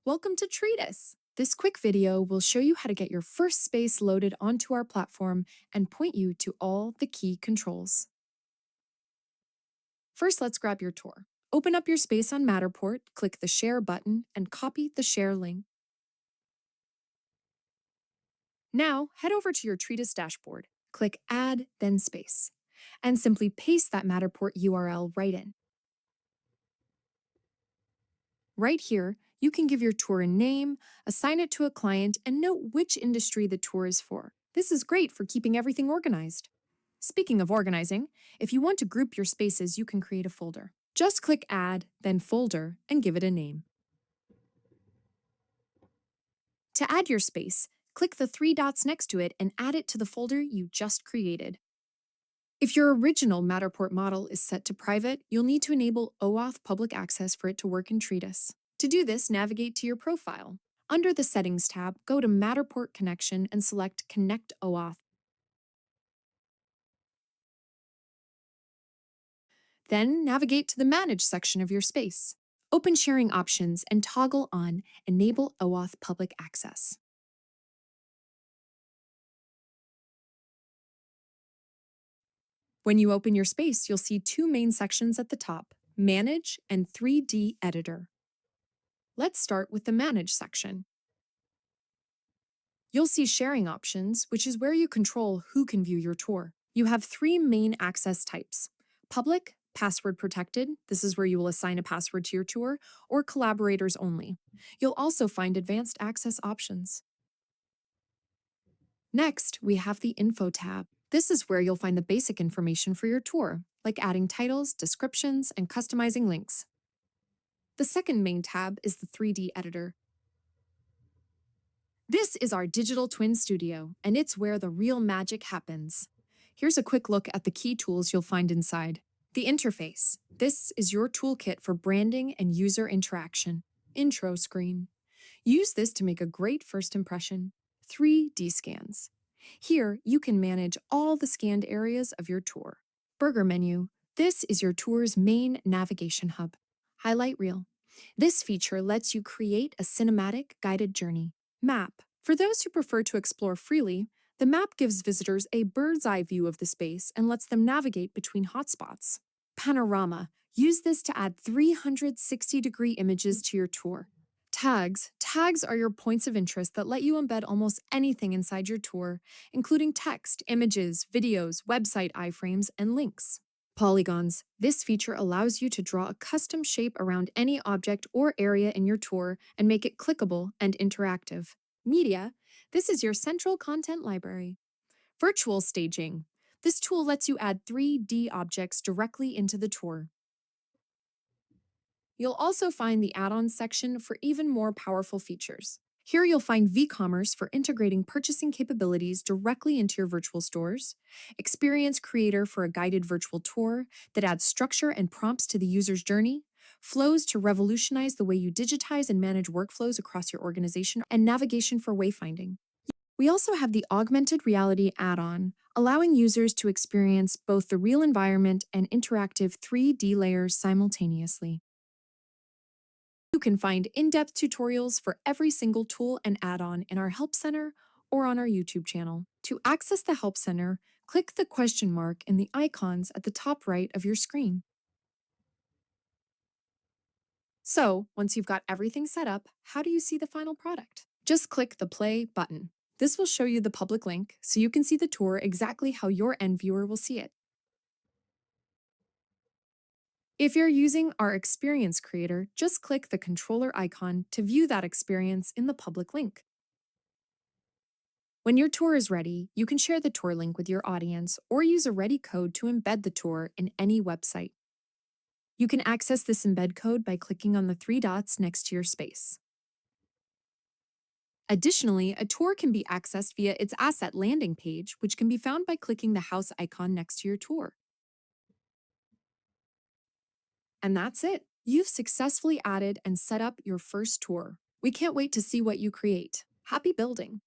Welcome to Treedis. This quick video will show you how to get your first space loaded onto our platform and point you to all the key controls. First, let's grab your tour. Open up your space on Matterport, click the Share button, and copy the share link. Now, head over to your Treedis dashboard. Click Add, then Space, and simply paste that Matterport URL right in. Right here, you can give your tour a name, assign it to a client, and note which industry the tour is for. This is great for keeping everything organized. Speaking of organizing, if you want to group your spaces, you can create a folder. Just click Add, then Folder, and give it a name. To add your space, click the three dots next to it and add it to the folder you just created. If your original Matterport model is set to private, you'll need to enable OAuth public access for it to work in Treedis. To do this, navigate to your profile. Under the Settings tab, go to Matterport Connection and select Connect OAuth. Then navigate to the Manage section of your space. Open Sharing Options and toggle on Enable OAuth Public Access. When you open your space, you'll see two main sections at the top, Manage and 3D Editor. Let's start with the Manage section. You'll see Sharing Options, which is where you control who can view your tour. You have three main access types: public, password protected, this is where you will assign a password to your tour, or collaborators only. You'll also find advanced access options. Next, we have the Info tab. This is where you'll find the basic information for your tour, like adding titles, descriptions, and customizing links. The second main tab is the 3D Editor. This is our digital twin studio, and it's where the real magic happens. Here's a quick look at the key tools you'll find inside. The interface. This is your toolkit for branding and user interaction. Intro screen. Use this to make a great first impression. 3D scans. Here, you can manage all the scanned areas of your tour. Burger menu. This is your tour's main navigation hub. Highlight reel. This feature lets you create a cinematic guided journey. Map. For those who prefer to explore freely, the map gives visitors a bird's eye view of the space and lets them navigate between hotspots. Panorama. Use this to add 360-degree images to your tour. Tags. Tags are your points of interest that let you embed almost anything inside your tour, including text, images, videos, website iframes, and links. Polygons. This feature allows you to draw a custom shape around any object or area in your tour and make it clickable and interactive. Media. This is your central content library. Virtual staging. This tool lets you add 3D objects directly into the tour. You'll also find the add-ons section for even more powerful features. Here you'll find vCommerce for integrating purchasing capabilities directly into your virtual stores, Experience Creator for a guided virtual tour that adds structure and prompts to the user's journey, Flows to revolutionize the way you digitize and manage workflows across your organization, and navigation for wayfinding. We also have the Augmented Reality add-on, allowing users to experience both the real environment and interactive 3D layers simultaneously. You can find in-depth tutorials for every single tool and add-on in our Help Center or on our YouTube channel. To access the Help Center, click the question mark in the icons at the top right of your screen. So, once you've got everything set up, how do you see the final product? Just click the Play button. This will show you the public link so you can see the tour exactly how your end viewer will see it. If you're using our Experience Creator, just click the controller icon to view that experience in the public link. When your tour is ready, you can share the tour link with your audience or use a ready code to embed the tour in any website. You can access this embed code by clicking on the three dots next to your space. Additionally, a tour can be accessed via its asset landing page, which can be found by clicking the house icon next to your tour. And that's it. You've successfully added and set up your first tour. We can't wait to see what you create. Happy building!